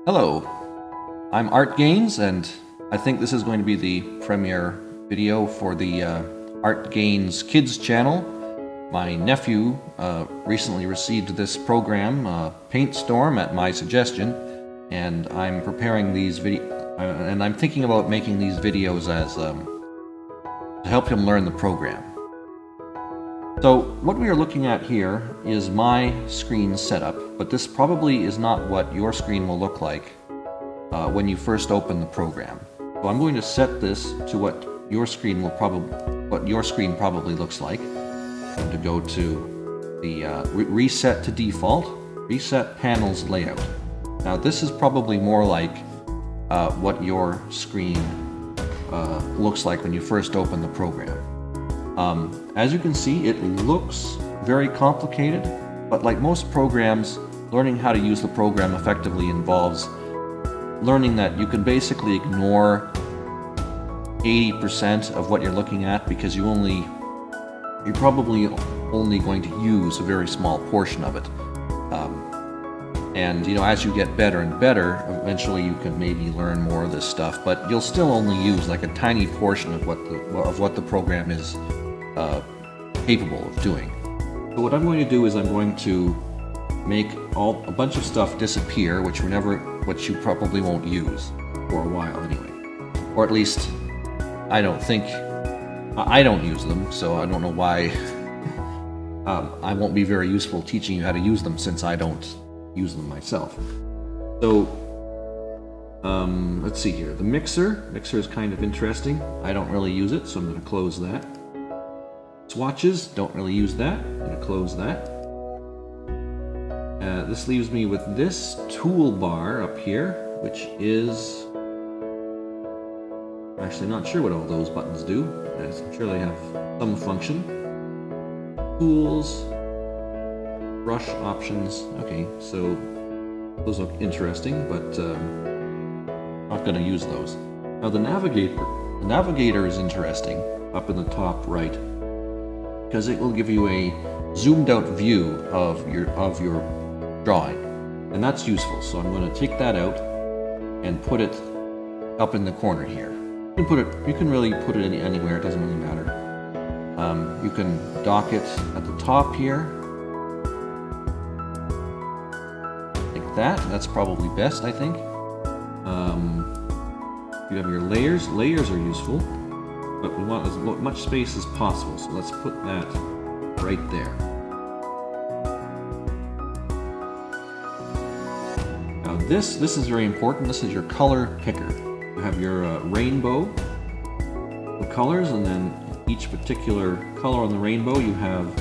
Hello, I'm Art Gaines, and I think this is going to be the premiere video for the Art Gaines Kids channel. My nephew recently received this program, Paintstorm, at my suggestion, and I'm preparing these and I'm thinking about making these videos as to help him learn the program. So what we are looking at here is my screen setup, but this probably is not what your screen will look like when you first open the program. So I'm going to set this to what your screen probably looks like. I'm going to go to the reset to default, reset panels layout. Now this is probably more like what your screen looks like when you first open the program. As you can see, it looks very complicated, but like most programs, learning how to use the program effectively involves learning that you can basically ignore 80% of what you're looking at because you're probably only going to use a very small portion of it. And you know, as you get better and better, eventually you can maybe learn more of this stuff, but you'll still only use like a tiny portion of what the program is capable of doing. So what I'm going to do is I'm going to make a bunch of stuff disappear, which you probably won't use for a while anyway. Or at least I don't use them, so I don't know why I won't be very useful teaching you how to use them since I don't use them myself. So let's see here. The mixer is kind of interesting. I don't really use it, so I'm going to close that. Swatches, don't really use that. I'm going to close that. This leaves me with this toolbar up here, which is... I'm actually not sure what all those buttons do. I'm sure they have some function. Tools, brush options. Okay, so those look interesting, but not going to use those. Now the navigator is interesting up in the top right, because it will give you a zoomed out view of your drawing, and that's useful. So I'm going to take that out and put it up in the corner here. You can really put it anywhere, it doesn't really matter. You can dock it at the top here, like that. That's probably best, I think. You have your layers. Layers are useful, but we want as much space as possible, so let's put that right there. Now this is very important. This is your color picker. You have your rainbow of colors, and then each particular color on the rainbow you have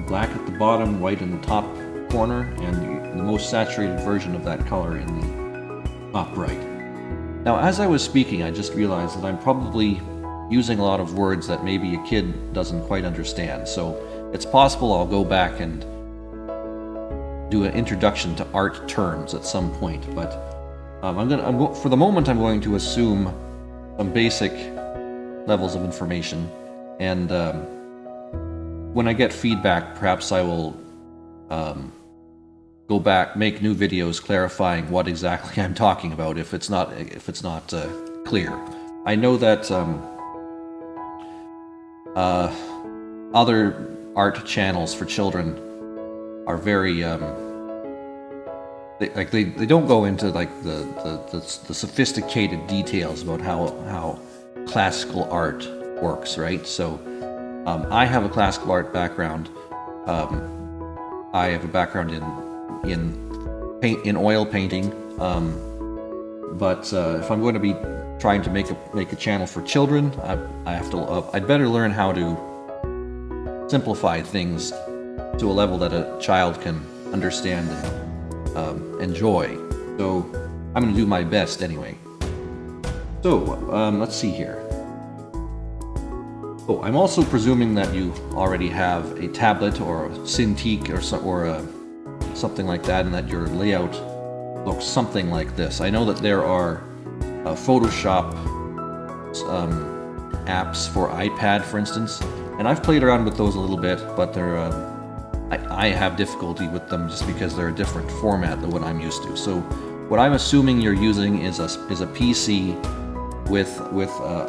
black at the bottom, white in the top corner, and the most saturated version of that color in the top right. Now, as I was speaking, I just realized that I'm probably using a lot of words that maybe a kid doesn't quite understand. So it's possible I'll go back and do an introduction to art terms at some point. But for the moment, I'm going to assume some basic levels of information. And when I get feedback, perhaps I will go back, make new videos clarifying what exactly I'm talking about if it's not clear. I know that other art channels for children are very they don't go into like the sophisticated details about how classical art works, right? So I have a classical art background. I have a background in oil painting, but if I'm going to be trying to make a channel for children, I'd better learn how to simplify things to a level that a child can understand and enjoy. So I'm going to do my best anyway. So let's see here. Oh, I'm also presuming that you already have a tablet or a Cintiq or something like that, and that your layout looks something like this. I know that there are Photoshop apps for iPad, for instance, and I've played around with those a little bit, but they're I have difficulty with them just because they're a different format than what I'm used to. So what I'm assuming you're using is a PC with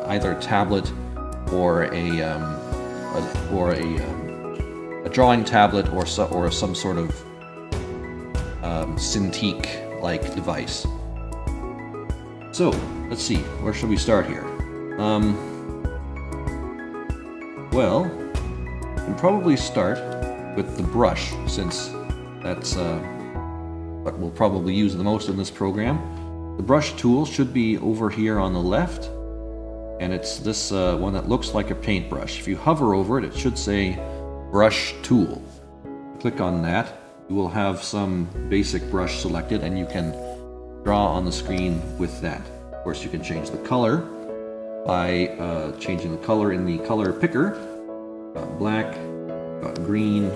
either a tablet or a drawing tablet or some sort of Cintiq-like device. So let's see, where should we start here? Well, we can probably start with the brush, since that's what we'll probably use the most in this program. The brush tool should be over here on the left, and it's this one that looks like a paintbrush. If you hover over it, it should say brush tool. Click on that. You will have some basic brush selected, and you can draw on the screen with that. Of course, you can change the color by changing the color in the color picker. Got black, got green,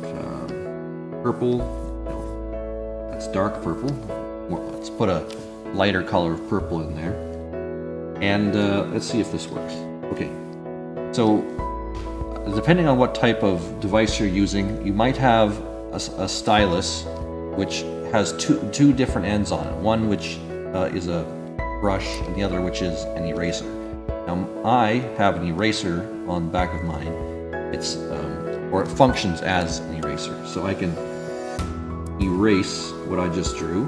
got, purple. No, that's dark purple. Let's put a lighter color of purple in there. And let's see if this works. Okay, so depending on what type of device you're using, you might have a stylus which has two different ends on it. One which is a brush, and the other which is an eraser. Now I have an eraser on the back of mine. It's or it functions as an eraser, so I can erase what I just drew,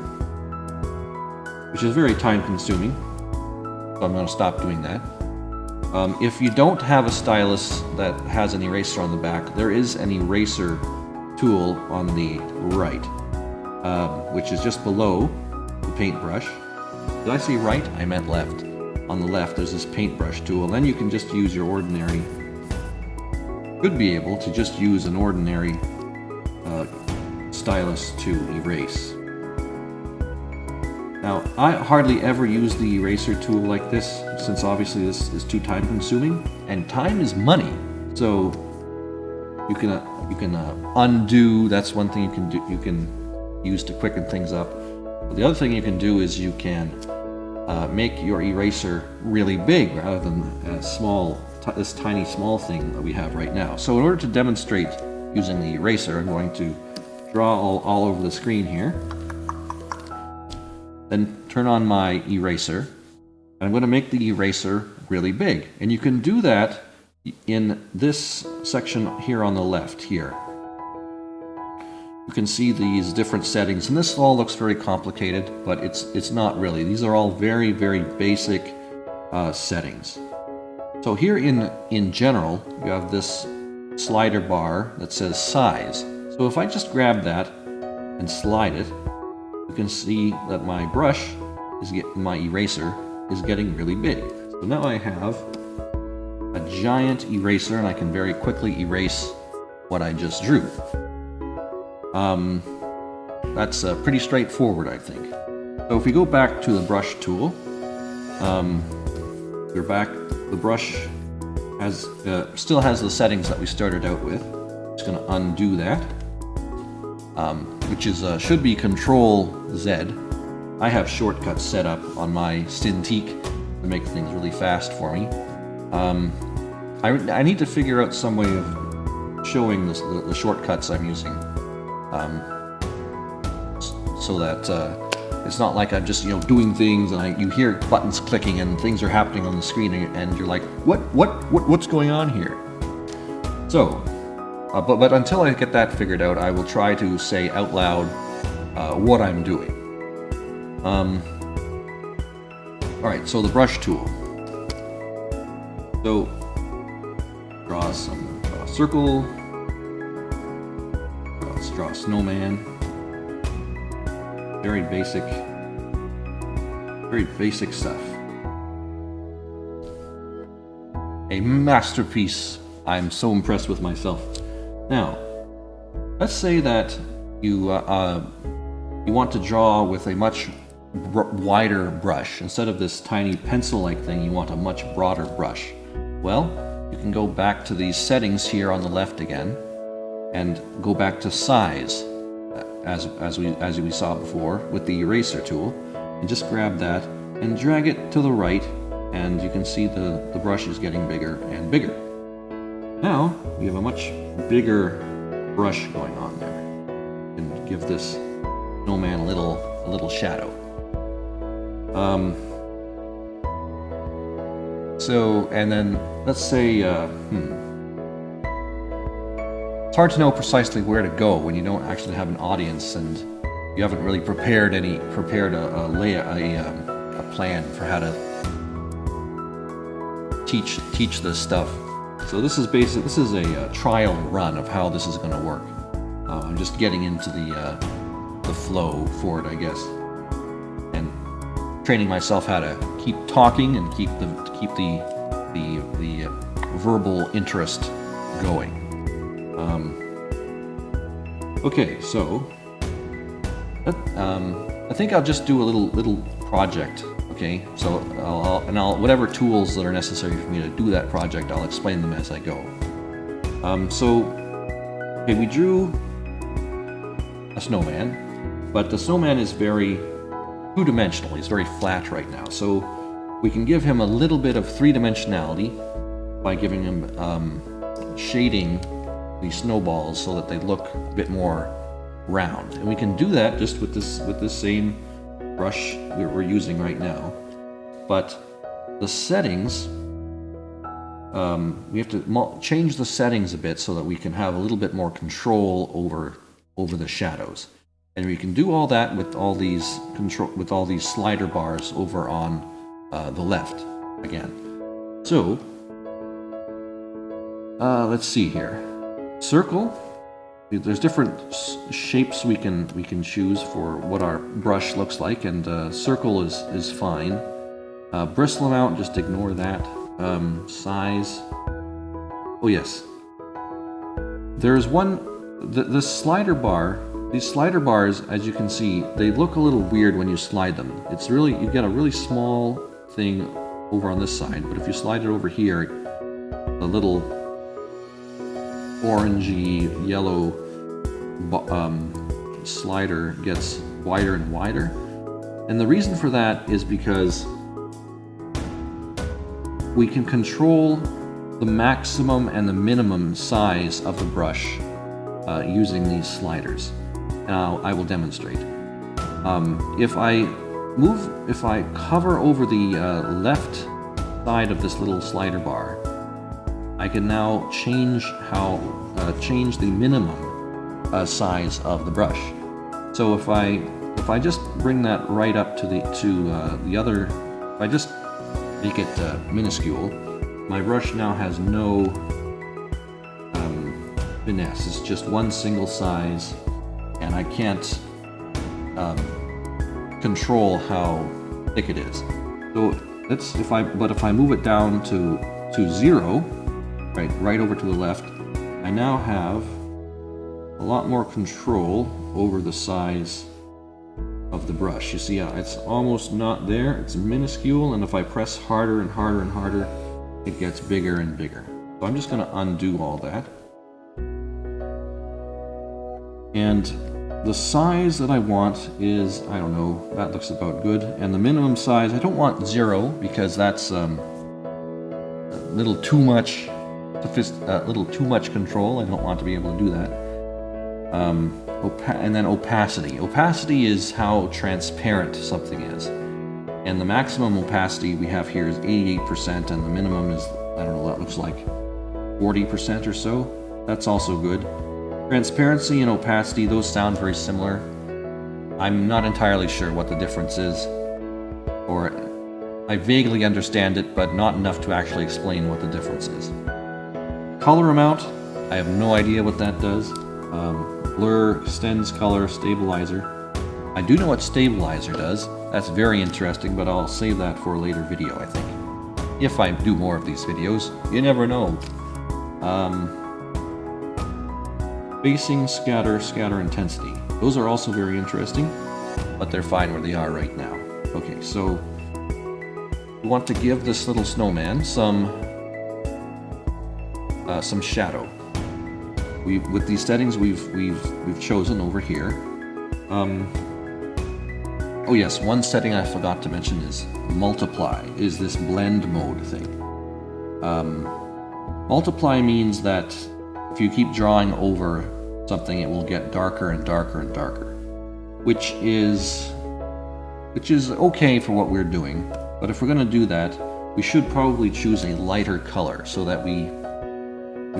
which is very time consuming. So I'm going to stop doing that. If you don't have a stylus that has an eraser on the back, there is an eraser tool on the right, which is just below the paintbrush. Did I say right? I meant left. On the left, there's this paintbrush tool. Then you can just use your ordinary, should be able to just use an ordinary stylus to erase. Now, I hardly ever use the eraser tool like this, since obviously this is too time consuming, and time is money. So you can undo. That's one thing you can do. You can use to quicken things up. But the other thing you can do is you can make your eraser really big rather than this tiny small thing that we have right now. So in order to demonstrate using the eraser, I'm going to draw all over the screen here. Then turn on my eraser, and I'm going to make the eraser really big. And you can do that in this section here on the left here. You can see these different settings, and this all looks very complicated, but it's not really. These are all very, very basic settings. So here in general, you have this slider bar that says size. So if I just grab that and slide it, you can see that my brush my eraser is getting really big. So now I have a giant eraser, and I can very quickly erase what I just drew. That's pretty straightforward, I think. So if we go back to the brush tool, we're back. The brush still has the settings that we started out with. Just going to undo that, which is should be Control Z. I have shortcuts set up on my Cintiq to make things really fast for me. I need to figure out some way of showing the shortcuts I'm using, so that it's not like I'm just doing things and you hear buttons clicking and things are happening on the screen and you're like, what's going on here? So, but until I get that figured out, I will try to say out loud what I'm doing. Alright, so the brush tool. So, draw a circle. Let's draw a snowman. Very basic stuff. A masterpiece. I'm so impressed with myself. Now, let's say that you want to draw with a much wider brush. Instead of this tiny pencil-like thing, you want a much broader brush. Well, you can go back to these settings here on the left again, and go back to size, as we saw before with the eraser tool, and just grab that and drag it to the right, and you can see the brush is getting bigger and bigger. Now we have a much bigger brush going on there. And give this snowman a little shadow. So, and then let's say, it's hard to know precisely where to go when you don't actually have an audience and you haven't really prepared a plan for how to teach this stuff. So this is a trial run of how this is going to work. I'm just getting into the flow for it, I guess, and training myself how to keep talking and keep the verbal interest going. Okay, so I think I'll just do a little project. Okay, so I'll whatever tools that are necessary for me to do that project, I'll explain them as I go. Okay, we drew a snowman, but the snowman is very two-dimensional. He's very flat right now, so we can give him a little bit of three-dimensionality by giving him shading these snowballs so that they look a bit more round, and we can do that just with this same brush we're using right now. But the settings, we have to change the settings a bit so that we can have a little bit more control over the shadows, and we can do all that with all these slider bars over on the left again. So let's see here. Circle. There's different shapes we can choose for what our brush looks like, and circle is fine. Bristle amount, just ignore that. Size. Oh yes. There's one. The slider bar. These slider bars, as you can see, they look a little weird when you slide them. It's really, you get a really small thing over on this side, but if you slide it over here, the little orangey yellow slider gets wider and wider. And the reason for that is because we can control the maximum and the minimum size of the brush using these sliders. Now I will demonstrate. If I cover over the left side of this little slider bar, I can now change the minimum size of the brush. So if I just bring that right up to the other, if I just make it minuscule, my brush now has no finesse. It's just one single size, and I can't control how thick it is. So if I move it down to 0. Right over to the left, I now have a lot more control over the size of the brush. You see, it's almost not there, it's minuscule, and if I press harder and harder and harder, it gets bigger and bigger. So I'm just going to undo all that. And the size that I want is, I don't know, that looks about good. And the minimum size, I don't want 0 because that's a little too much. A little too much control. I don't want to be able to do that. And then opacity. Opacity is how transparent something is. And the maximum opacity we have here is 88%, and the minimum is, I don't know, that looks like 40% or so. That's also good. Transparency and opacity, those sound very similar. I'm not entirely sure what the difference is, or I vaguely understand it, but not enough to actually explain what the difference is. Color amount, I have no idea what that does. Blur, extends color, stabilizer. I do know what stabilizer does. That's very interesting, but I'll save that for a later video, I think. If I do more of these videos, you never know. Spacing, scatter intensity. Those are also very interesting, but they're fine where they are right now. Okay, so we want to give this little snowman some shadow. With these settings we've chosen over here. Oh yes, one setting I forgot to mention is multiply, is this blend mode thing. Multiply means that if you keep drawing over something, it will get darker and darker and darker, which is okay for what we're doing. But if we're going to do that, we should probably choose a lighter color so that we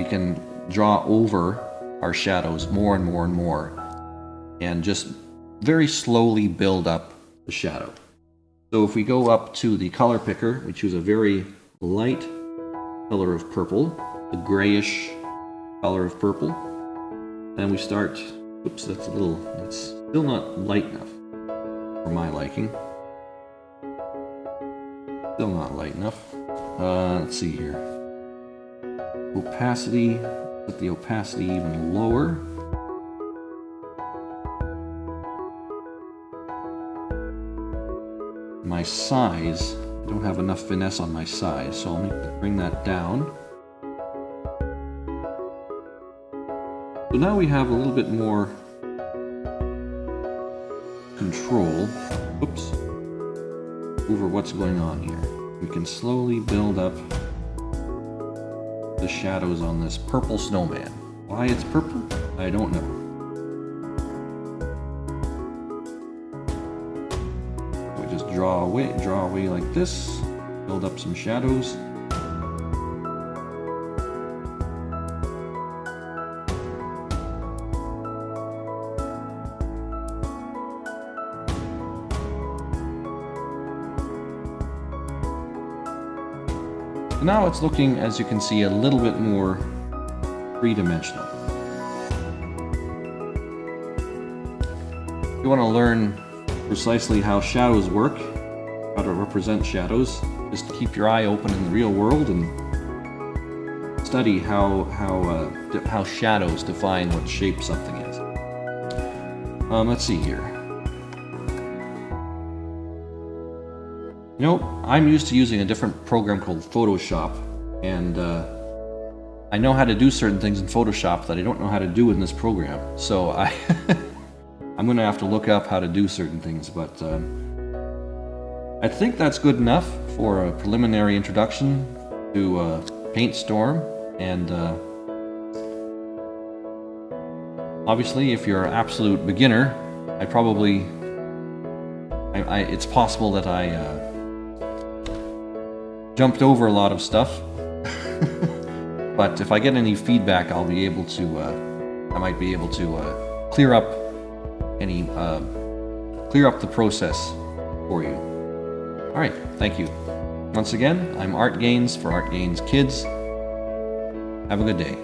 can draw over our shadows more and more and more, and just very slowly build up the shadow. So if we go up to the color picker, we choose a very light color of purple, a grayish color of purple, and we start, oops, that's still not light enough for my liking. Still not light enough. Let's see here. Opacity, put the opacity even lower. My size, I don't have enough finesse on my size, so I'll bring that down. So now we have a little bit more control, oops, over what's going on here. We can slowly build up the shadows on this purple snowman. Why it's purple, I don't know. We just draw away like this, build up some shadows. Now it's looking, as you can see, a little bit more three-dimensional. If you want to learn precisely how shadows work, how to represent shadows, just keep your eye open in the real world and study how shadows define what shape something is. Let's see here. You know, I'm used to using a different program called Photoshop, and I know how to do certain things in Photoshop that I don't know how to do in this program. So I'm going to have to look up how to do certain things, but I think that's good enough for a preliminary introduction to Paintstorm. And obviously, if you're an absolute beginner, it's possible that I jumped over a lot of stuff, but if I get any feedback, I'll be able to. I might be able to clear up the process for you. All right, thank you. Once again, I'm Art Gaines for Art Gaines Kids. Have a good day.